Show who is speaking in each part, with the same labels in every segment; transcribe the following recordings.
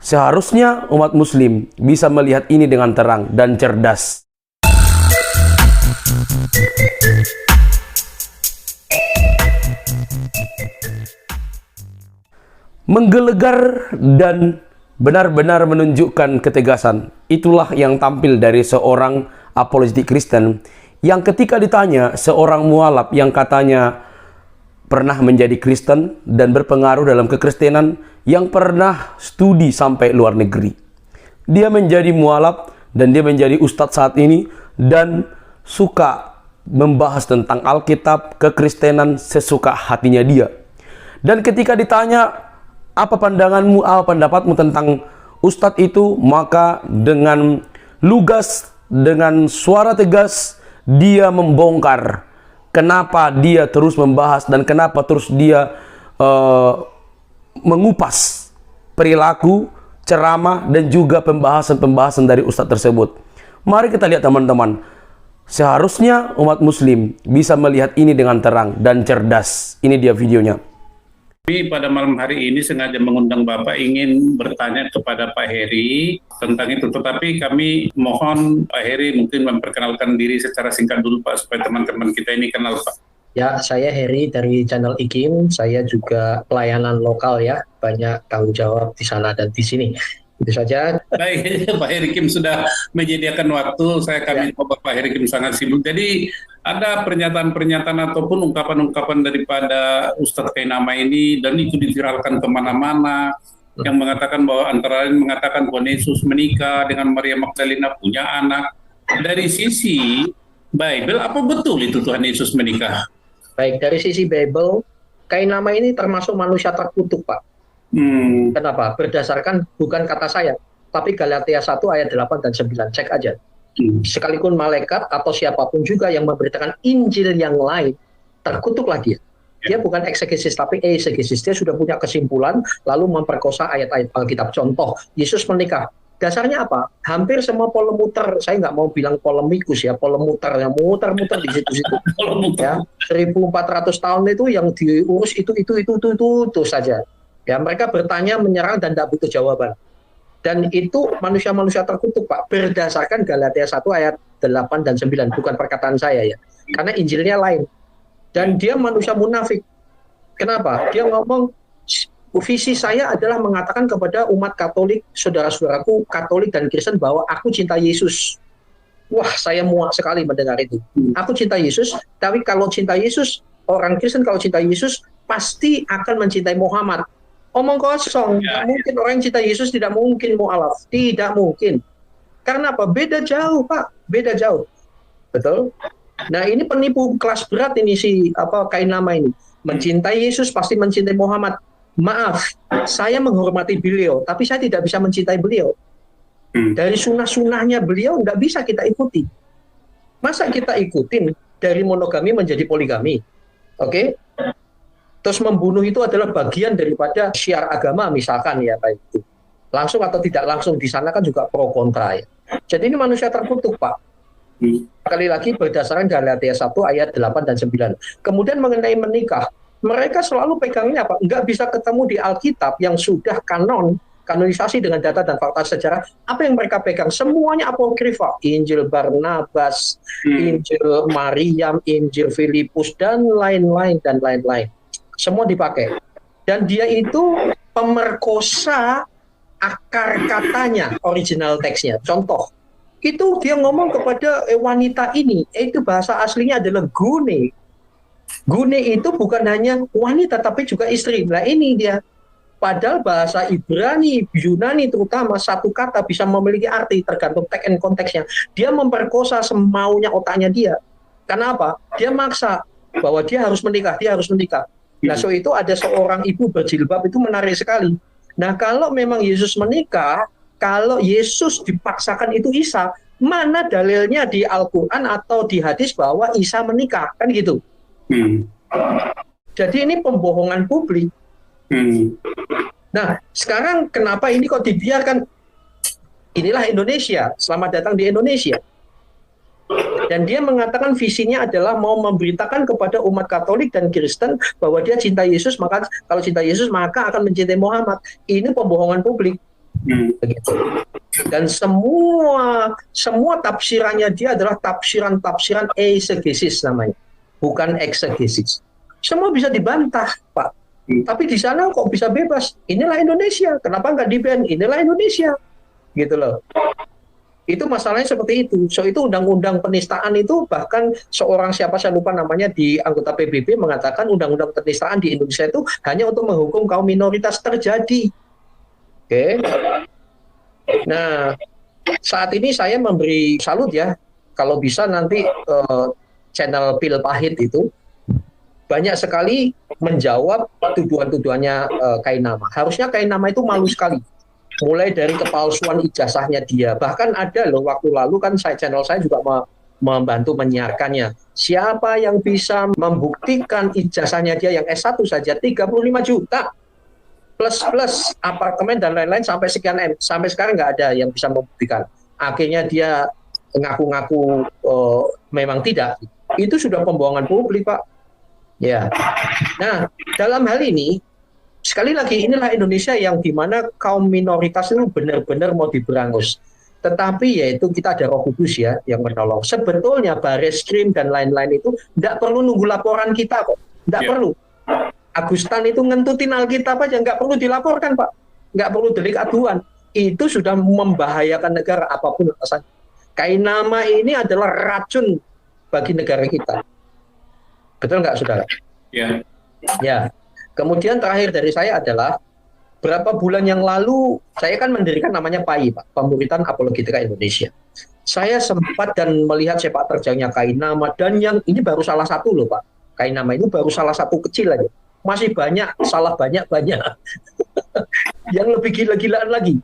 Speaker 1: Seharusnya umat muslim bisa melihat ini dengan terang dan cerdas. Menggelegar dan benar-benar menunjukkan ketegasan. Itulah yang tampil dari seorang apologetik Kristen yang ketika ditanya seorang mualaf yang katanya pernah menjadi Kristen dan berpengaruh dalam kekristenan, yang pernah studi sampai luar negeri. Dia menjadi mualaf dan dia menjadi ustadz saat ini dan suka membahas tentang Alkitab, kekristenan sesuka hatinya dia. Dan ketika ditanya, apa pandanganmu, apa pendapatmu tentang ustadz itu, maka dengan lugas, dengan suara tegas, dia membongkar kenapa dia terus membahas dan kenapa terus dia mengupas perilaku, ceramah, dan juga pembahasan-pembahasan dari ustadz tersebut. Mari kita lihat teman-teman. Seharusnya umat muslim bisa melihat ini dengan terang dan cerdas. Ini dia videonya.
Speaker 2: Kami pada malam hari ini sengaja mengundang Bapak ingin bertanya kepada Pak Heri tentang itu. Tetapi kami mohon Pak Heri mungkin memperkenalkan diri secara singkat dulu Pak, supaya teman-teman kita ini kenal Pak.
Speaker 3: Ya, saya Heri dari channel IKIM. Saya juga pelayanan lokal ya, banyak tanggung jawab di sana dan di sini. Itu saja.
Speaker 2: Baik, Pak Heri Kim sudah menyediakan waktu. Kami tahu Pak Heri Kim sangat sibuk. Jadi ada pernyataan-pernyataan ataupun ungkapan-ungkapan daripada Ustadz Kainama ini dan itu diviralkan kemana-mana yang mengatakan bahwa antara lain mengatakan bahwa Yesus menikah dengan Maria Magdalena, punya anak. Dari sisi Bible, apa betul itu Tuhan Yesus menikah?
Speaker 3: Baik, dari sisi Bible, Kainama ini termasuk manusia terkutuk, Pak. Kenapa? Berdasarkan bukan kata saya, tapi Galatia 1 ayat 8 dan 9. Cek aja. Sekalipun malaikat atau siapapun juga yang memberitakan Injil yang lain, terkutuklah dia. Dia bukan eksegesis, tapi eisegesis. Dia sudah punya kesimpulan, lalu memperkosa ayat-ayat Alkitab. Contoh, Yesus menikah. Dasarnya apa? Hampir semua polemuter, saya nggak mau bilang polemikus ya, polemuter, yang muter-muter di situ-situ. Ya, 1400 tahun itu yang diurus itu saja. Ya, mereka bertanya, menyerang, dan tidak butuh jawaban. Dan itu manusia-manusia terkutuk, Pak, berdasarkan Galatia 1 ayat 8 dan 9, bukan perkataan saya ya. Karena Injilnya lain. Dan dia manusia munafik. Kenapa? Dia ngomong, visi saya adalah mengatakan kepada umat Katolik, saudara-saudaraku Katolik dan Kristen, bahwa aku cinta Yesus. Wah, saya muak sekali mendengar itu. Aku cinta Yesus, tapi kalau cinta Yesus, orang Kristen kalau cinta Yesus, pasti akan mencintai Muhammad. Omong kosong, tidak mungkin orang yang cinta Yesus tidak mungkin mu'alaf. Tidak mungkin. Karena apa? Beda jauh, Pak. Beda jauh. Betul? Nah, ini penipu kelas berat ini si Kainama ini. Mencintai Yesus pasti mencintai Muhammad. Maaf, saya menghormati beliau, tapi saya tidak bisa mencintai beliau. Dari sunnah-sunnahnya beliau nggak bisa kita ikuti. Masa kita ikutin dari monogami menjadi poligami? Oke? Terus membunuh itu adalah bagian daripada syiar agama misalkan ya, kayak itu. Langsung atau tidak langsung, di sana kan juga pro kontra ya. Jadi ini manusia terkutuk, Pak. Sekali lagi berdasarkan Galatia 1 ayat 8 dan 9. Kemudian mengenai menikah, mereka selalu pegangnya apa? Nggak bisa ketemu di Alkitab yang sudah kanonisasi dengan data dan fakta sejarah. Apa yang mereka pegang? Semuanya apokrifa. Injil Barnabas, Injil Mariam, Injil Filipus, dan lain-lain, dan lain-lain. Semua dipakai. Dan dia itu pemerkosa akar katanya, original teksnya. Contoh, itu dia ngomong kepada wanita ini, itu bahasa aslinya adalah gune. Gune itu bukan hanya wanita, tapi juga istri. Nah ini dia. Padahal bahasa Ibrani, Yunani terutama, satu kata bisa memiliki arti tergantung teks and konteksnya. Dia memperkosa semaunya otaknya dia. Kenapa? Dia maksa bahwa dia harus menikah, dia harus menikah. Nah, so itu ada seorang ibu berjilbab, itu menarik sekali. Nah, kalau memang Yesus menikah, kalau Yesus dipaksakan itu Isa, mana dalilnya di Al-Quran atau di hadis bahwa Isa menikah? Kan gitu. Jadi ini pembohongan publik. Nah, sekarang kenapa ini kok dibiarkan? Inilah Indonesia, selamat datang di Indonesia. Dan dia mengatakan visinya adalah mau memberitakan kepada umat Katolik dan Kristen bahwa dia cinta Yesus, maka kalau cinta Yesus maka akan mencintai Muhammad. Ini pembohongan publik. Begitu. Dan semua tafsirannya dia adalah tafsiran eisegesis namanya, bukan eksegesis. Semua bisa dibantah, Pak. Tapi di sana kok bisa bebas? Inilah Indonesia. Kenapa nggak di-ban? Inilah Indonesia. Gitu loh. Itu masalahnya seperti itu. So itu undang-undang penistaan itu bahkan seorang siapa saya lupa namanya di anggota PBB mengatakan undang-undang penistaan di Indonesia itu hanya untuk menghukum kaum minoritas terjadi. Oke. Nah, saat ini saya memberi salut ya. Kalau bisa nanti channel Pil Pahit itu banyak sekali menjawab tuduhan-tuduhannya Kainama. Harusnya Kainama itu malu sekali. Mulai dari kepalsuan ijazahnya dia. Bahkan ada loh waktu lalu kan channel saya juga membantu menyiarkannya. Siapa yang bisa membuktikan ijazahnya dia yang S1 saja 35 juta. Plus apartemen dan lain-lain sampai sekian M. Sampai sekarang nggak ada yang bisa membuktikan. Akhirnya dia ngaku-ngaku memang tidak. Itu sudah pembohongan publik, Pak. Ya. Nah, dalam hal ini sekali lagi inilah Indonesia yang dimana kaum minoritas itu benar-benar mau diberangus. Tetapi yaitu kita ada Roh Kudus ya yang menolong. Sebetulnya Bareskrim dan lain-lain itu tidak perlu nunggu laporan kita kok. Tidak perlu. Agustan itu ngentutin Alkitab aja, nggak perlu dilaporkan, Pak. Nggak perlu delik aduan. Itu sudah membahayakan negara apapun alasannya. Kainama ini adalah racun bagi negara kita. Betul nggak, saudara?
Speaker 2: Ya.
Speaker 3: Ya. Kemudian terakhir dari saya adalah berapa bulan yang lalu saya kan mendirikan namanya PAI, Pak, Pemuritan Apologetika Indonesia. Saya sempat dan melihat sepak terjangnya Kainama dan yang ini baru salah satu loh, Pak. Kainama itu baru salah satu kecil aja. Masih banyak, salah banyak-banyak. Yang lebih gila-gilaan lagi.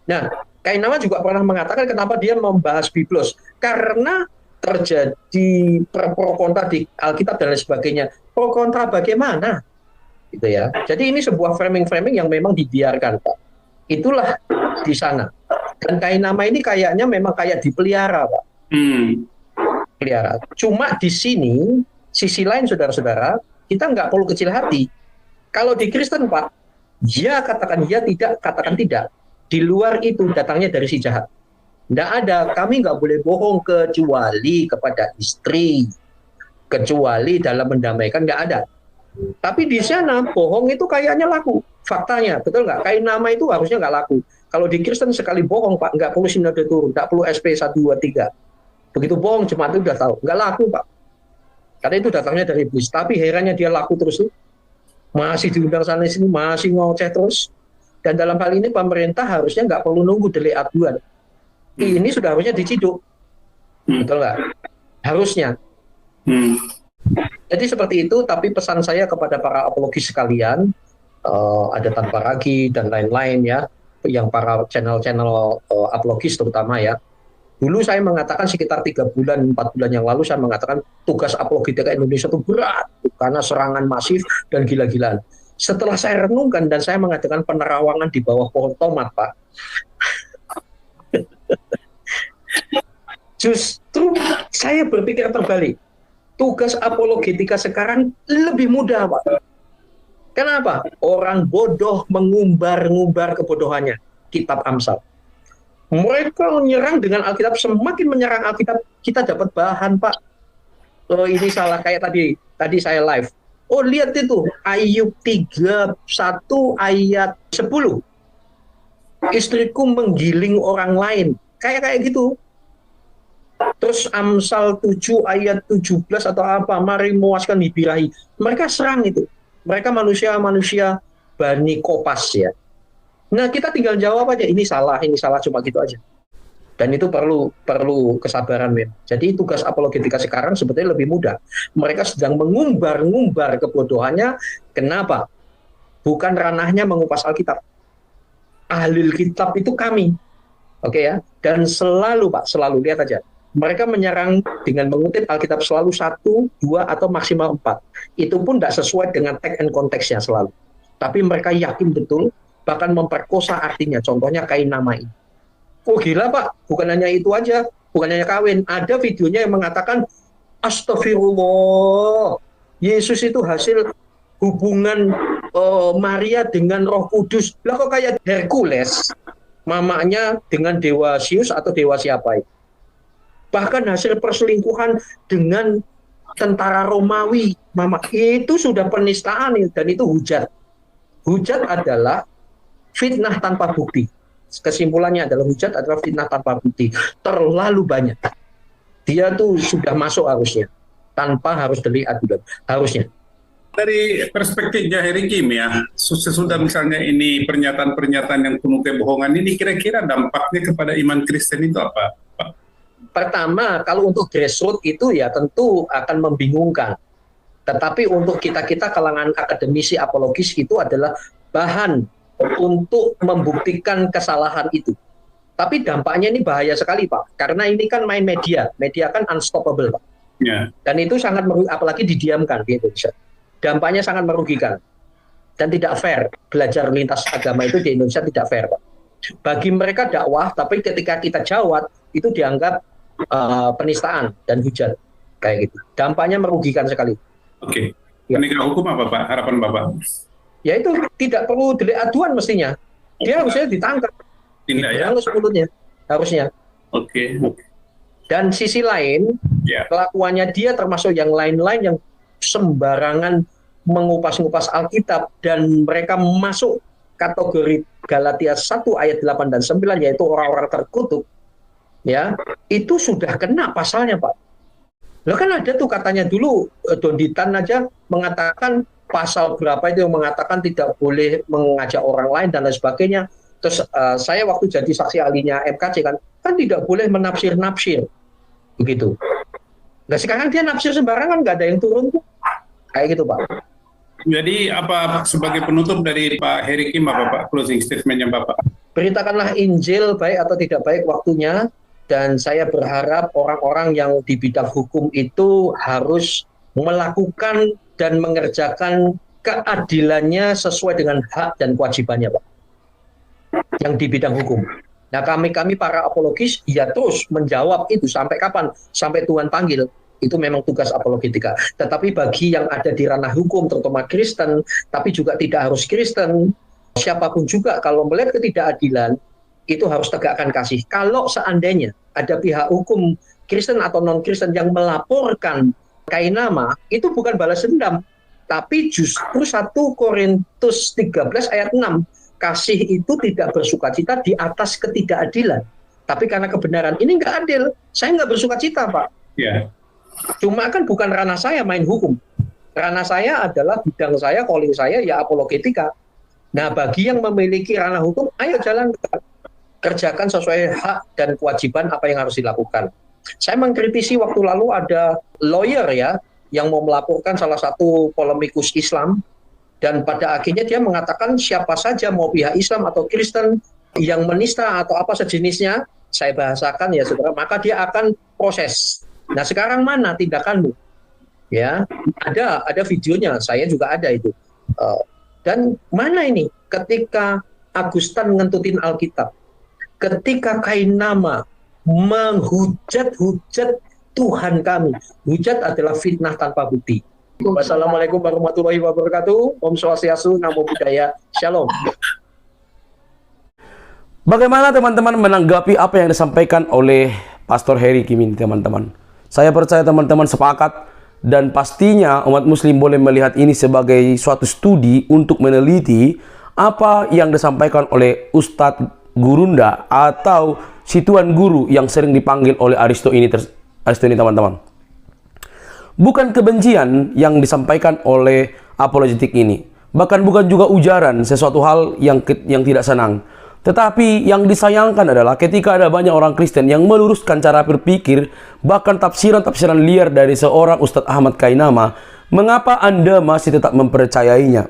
Speaker 3: Nah, Kainama juga pernah mengatakan kenapa dia membahas Biblos. Karena terjadi pro kontra di Alkitab dan lain sebagainya. Pro kontra bagaimana? Gitu ya. Jadi ini sebuah framing-framing yang memang dibiarkan, Pak. Itulah di sana. Dan Kainama ini kayaknya memang kayak dipelihara, Pak. Pelihara. Cuma di sini, sisi lain saudara-saudara, kita nggak perlu kecil hati. Kalau di Kristen, Pak, ya katakan ya, tidak katakan tidak. Di luar itu datangnya dari si jahat. Nggak ada, kami nggak boleh bohong kecuali kepada istri. Kecuali dalam mendamaikan, nggak ada. Tapi di sana bohong itu kayaknya laku. Faktanya, betul nggak? Kainama itu harusnya nggak laku. Kalau di Kristen sekali bohong, Pak, nggak perlu sinode turun, nggak perlu SP 1, 2, 3. Begitu bohong, jemaat itu udah tahu. Nggak laku, Pak. Karena itu datangnya dari iblis. Tapi herannya dia laku terus tuh. Masih diundang sana sini, masih ngoceh terus. Dan dalam hal ini pemerintah harusnya nggak perlu nunggu delik aduan. Ini sudah harusnya diciduk. Betul nggak? Harusnya. Jadi seperti itu, tapi pesan saya kepada para apologis sekalian, ada Tanpa Ragi dan lain-lain ya, yang para channel-channel apologis terutama ya. Dulu saya mengatakan sekitar 3 bulan, 4 bulan yang lalu saya mengatakan tugas apologetika Indonesia itu berat karena serangan masif dan gila-gilaan. Setelah saya renungkan dan saya mengatakan penerawangan di bawah pohon tomat, Pak. Justru saya berpikir terbalik. Tugas apologetika sekarang lebih mudah, Pak. Kenapa? Orang bodoh mengumbar-ngumbar kebodohannya. Kitab Amsal. Mereka menyerang dengan Alkitab, semakin menyerang Alkitab, kita dapat bahan, Pak. Oh, ini salah, kayak tadi saya live. Oh, lihat itu, Ayub 31 ayat 10. Istriku menggiling orang lain. Kayak gitu. Terus Amsal 7 ayat 17 atau apa, mari muaskan dibirahi. Mereka serang itu. Mereka manusia-manusia Bani Kopas ya. Nah, kita tinggal jawab aja, ini salah, cuma gitu aja. Dan itu perlu kesabaran, men. Jadi tugas apologetika sekarang sebetulnya lebih mudah. Mereka sedang mengumbar-ngumbar kebodohannya. Kenapa? Bukan ranahnya mengupas Alkitab. Ahli kitab itu kami. Oke ya. Dan selalu, Pak, selalu lihat aja. Mereka menyerang dengan mengutip Alkitab selalu 1, 2, atau maksimal 4. Itu pun tidak sesuai dengan teks and konteksnya selalu. Tapi mereka yakin betul, bahkan memperkosa artinya. Contohnya Kainama ini. Oh gila, Pak, bukan hanya itu aja, bukan hanya kawin. Ada videonya yang mengatakan, astagfirullah, Yesus itu hasil hubungan Maria dengan Roh Kudus. Lah kok kayak Hercules? mamanya dengan dewa Zeus atau dewa siapa itu. Bahkan hasil perselingkuhan dengan tentara Romawi, mama itu sudah penistaan dan itu hujat. Hujat adalah fitnah tanpa bukti. Kesimpulannya adalah hujat adalah fitnah tanpa bukti. Terlalu banyak. Dia tuh sudah masuk harusnya, tanpa harus delik aduan, harusnya.
Speaker 2: Dari perspektifnya Heri Kim ya, sesudah misalnya ini pernyataan-pernyataan yang penuh kebohongan ini, kira-kira dampaknya kepada iman Kristen itu apa, Pak?
Speaker 3: Pertama, kalau untuk grassroots itu ya tentu akan membingungkan. Tetapi untuk kita-kita kalangan akademisi apologis itu adalah bahan untuk membuktikan kesalahan itu. Tapi dampaknya ini bahaya sekali, Pak. Karena ini kan main media. Media kan unstoppable, Pak.
Speaker 2: Ya.
Speaker 3: Dan itu sangat apalagi didiamkan di Indonesia. Dampaknya sangat merugikan dan tidak fair. Belajar lintas agama itu di Indonesia tidak fair, Pak. Bagi mereka dakwah, tapi ketika kita jawab itu dianggap penistaan dan hujat kayak gitu. Dampaknya merugikan sekali.
Speaker 2: Oke. Penegak hukum apa, Pak? Harapan Bapak?
Speaker 3: Ya itu tidak perlu delik aduan mestinya. Dia harusnya ditangkap.
Speaker 2: Tindak ya.
Speaker 3: Harus mulutnya harusnya.
Speaker 2: Oke.
Speaker 3: Dan sisi lain, kelakuannya dia termasuk yang lain-lain yang sembarangan mengupas-ngupas Alkitab dan mereka masuk kategori Galatia 1 ayat 8 dan 9 yaitu orang-orang terkutuk. Ya, itu sudah kena pasalnya, Pak. Loh kan ada tuh katanya dulu Donditan aja mengatakan pasal berapa itu yang mengatakan tidak boleh mengajak orang lain dan lain sebagainya. Terus saya waktu jadi saksi ahlinya MKC kan tidak boleh menafsir-nafsir begitu. Nah sekarang dia nafsir sembarangan, nggak ada yang turun tuh kayak gitu, Pak.
Speaker 2: Jadi apa sebagai penutup dari Pak Heri Kim apa Pak closing statementnya Bapak?
Speaker 3: Beritakanlah Injil baik atau tidak baik waktunya, dan saya berharap orang-orang yang di bidang hukum itu harus melakukan dan mengerjakan keadilannya sesuai dengan hak dan kewajibannya, Pak, yang di bidang hukum. Nah kami para apologis ya terus menjawab itu sampai kapan? Sampai Tuhan panggil. Itu memang tugas apologetika. Tetapi bagi yang ada di ranah hukum, terutama Kristen, tapi juga tidak harus Kristen, siapapun juga kalau melihat ketidakadilan, itu harus tegakkan kasih. Kalau seandainya ada pihak hukum Kristen atau non-Kristen yang melaporkan Kainama, itu bukan balas dendam, tapi justru 1 Korintus 13 ayat 6, kasih itu tidak bersukacita di atas ketidakadilan. Tapi karena kebenaran ini nggak adil, saya nggak bersukacita, Pak.
Speaker 2: Ya.
Speaker 3: Cuma kan bukan ranah saya main hukum. Ranah saya adalah bidang saya, calling saya ya apologetika. Nah bagi yang memiliki ranah hukum, ayo jalankan. Kerjakan sesuai hak dan kewajiban apa yang harus dilakukan. Saya mengkritisi waktu lalu ada lawyer ya yang mau melaporkan salah satu polemikus Islam, dan pada akhirnya dia mengatakan siapa saja mau pihak Islam atau Kristen yang menista atau apa sejenisnya, saya bahasakan ya saudara, maka dia akan proses. Nah sekarang mana tindakanmu? Ya ada videonya, saya juga ada itu. Dan mana ini ketika Agustan ngentutin Alkitab, ketika Kainama menghujat Tuhan kami, hujat adalah fitnah tanpa bukti. Wassalamualaikum warahmatullahi wabarakatuh. Om Swastiastu, Namo Buddhaya, Shalom.
Speaker 1: Bagaimana teman-teman menanggapi apa yang disampaikan oleh Pastor Heri Kim ini, teman-teman? Saya percaya teman-teman sepakat, dan pastinya umat muslim boleh melihat ini sebagai suatu studi untuk meneliti apa yang disampaikan oleh Ustadz Gurunda atau si Tuan Guru yang sering dipanggil oleh Aristo ini, teman-teman. Bukan kebencian yang disampaikan oleh apologetik ini, bahkan bukan juga ujaran sesuatu hal yang tidak senang. Tetapi yang disayangkan adalah ketika ada banyak orang Kristen yang meluruskan cara berpikir, bahkan tafsiran-tafsiran liar dari seorang Ustadz Ahmad Kainama, mengapa Anda masih tetap mempercayainya?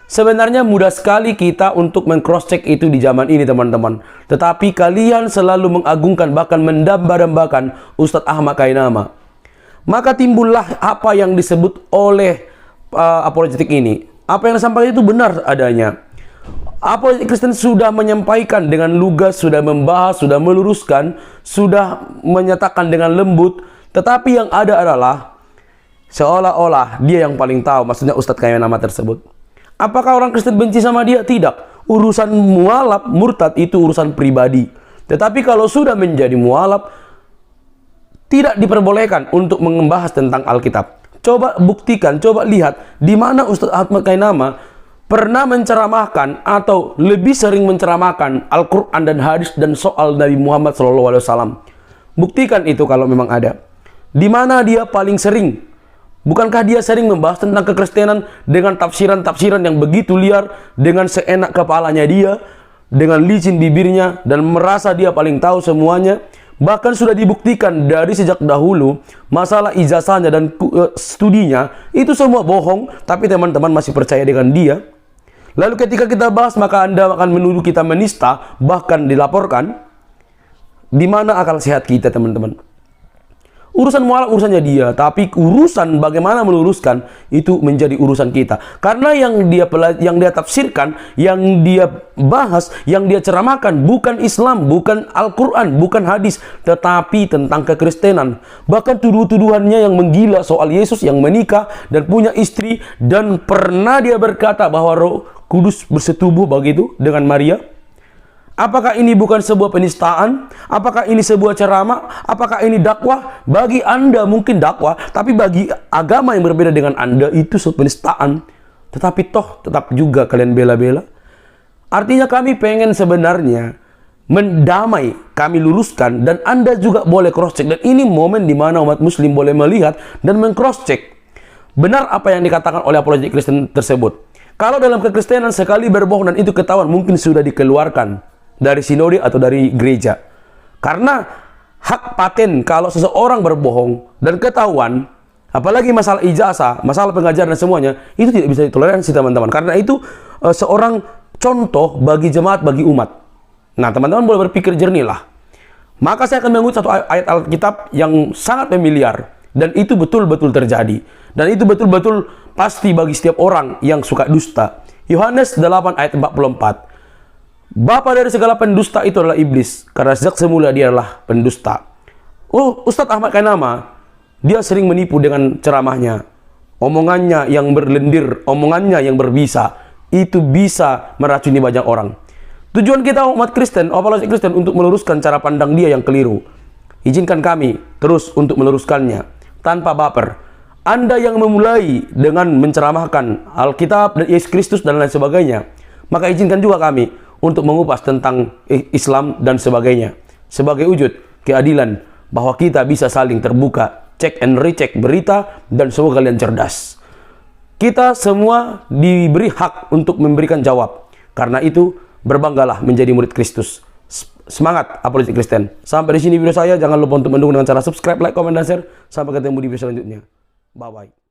Speaker 1: Sebenarnya mudah sekali kita untuk men-cross-check itu di zaman ini, teman-teman. Tetapi kalian selalu mengagungkan, bahkan mendamba-dambakan Ustadz Ahmad Kainama. Maka timbullah apa yang disebut oleh apologetik ini. Apa yang disampaikan itu benar adanya. Apologetik Kristen sudah menyampaikan dengan lugas, sudah membahas, sudah meluruskan, sudah menyatakan dengan lembut. Tetapi yang ada adalah seolah-olah dia yang paling tahu, maksudnya Ustadz Kainama tersebut. Apakah orang Kristen benci sama dia? Tidak. urusan mualaf, murtad itu urusan pribadi. Tetapi kalau sudah menjadi mualaf, tidak diperbolehkan untuk membahas tentang Alkitab. Coba buktikan, coba lihat di mana Ustadz Ahmad Kainama pernah menceramahkan atau lebih sering menceramahkan Al-Quran dan hadis dan soal Nabi Muhammad SAW. Buktikan itu kalau memang ada. Di mana dia paling sering? Bukankah dia sering membahas tentang kekristenan dengan tafsiran-tafsiran yang begitu liar, dengan seenak kepalanya dia, dengan licin bibirnya, dan merasa dia paling tahu semuanya? Bahkan sudah dibuktikan dari sejak dahulu masalah ijazahnya dan studinya itu semua bohong, tapi teman-teman masih percaya dengan dia. Lalu ketika kita bahas, maka Anda akan menuduh kita menista, bahkan dilaporkan. Di mana akal sehat kita, teman-teman? Urusan mualaf urusannya dia, tapi urusan bagaimana meluruskan itu menjadi urusan kita. Karena yang dia tafsirkan, yang dia bahas, yang dia ceramahkan bukan Islam, bukan Al-Quran, bukan hadis, tetapi tentang kekristenan. Bahkan tuduh-tuduhannya yang menggila soal Yesus yang menikah dan punya istri, dan pernah dia berkata bahwa Roh Kudus bersetubuh begitu dengan Maria. Apakah ini bukan sebuah penistaan? Apakah ini sebuah ceramah? Apakah ini dakwah? Bagi Anda mungkin dakwah, tapi bagi agama yang berbeda dengan Anda itu sebuah penistaan. Tetapi toh tetap juga kalian bela-bela. Artinya kami pengen sebenarnya mendamai, kami luruskan, dan Anda juga boleh cross-check. Dan ini momen di mana umat muslim boleh melihat dan meng-cross-check benar apa yang dikatakan oleh apologetik Kristen tersebut. Kalau dalam kekristenan sekali berbohong dan itu ketahuan, mungkin sudah dikeluarkan dari sinode atau dari gereja. Karena hak paten kalau seseorang berbohong dan ketahuan, apalagi masalah ijazah, masalah pengajaran dan semuanya, itu tidak bisa ditoleransi, teman-teman. Karena itu seorang contoh bagi jemaat, bagi umat. Nah, teman-teman boleh berpikir jernih lah. Maka saya akan mengutip satu ayat Alkitab yang sangat familiar, dan itu betul-betul terjadi. Dan itu betul-betul pasti bagi setiap orang yang suka dusta. Yohanes 8 ayat 44. Bapa dari segala pendusta itu adalah iblis, karena sejak semula dia adalah pendusta. Ustadz Ahmad Kainama, dia sering menipu dengan ceramahnya. Omongannya yang berlendir, omongannya yang berbisa, itu bisa meracuni banyak orang. Tujuan kita umat Kristen, apologetik Kristen, untuk meluruskan cara pandang dia yang keliru. Izinkan kami terus untuk meluruskannya, tanpa baper. Anda yang memulai dengan menceramahkan Alkitab dan Yesus Kristus dan lain sebagainya, maka izinkan juga kami untuk mengupas tentang Islam dan sebagainya, sebagai wujud keadilan bahwa kita bisa saling terbuka, cek and recheck berita, dan semoga kalian cerdas. Kita semua diberi hak untuk memberikan jawab. Karena itu, berbanggalah menjadi murid Kristus. Semangat apologetik Kristen. Sampai di sini video saya. Jangan lupa untuk mendukung dengan cara subscribe, like, komen, dan share. Sampai ketemu di video selanjutnya. Bye-bye.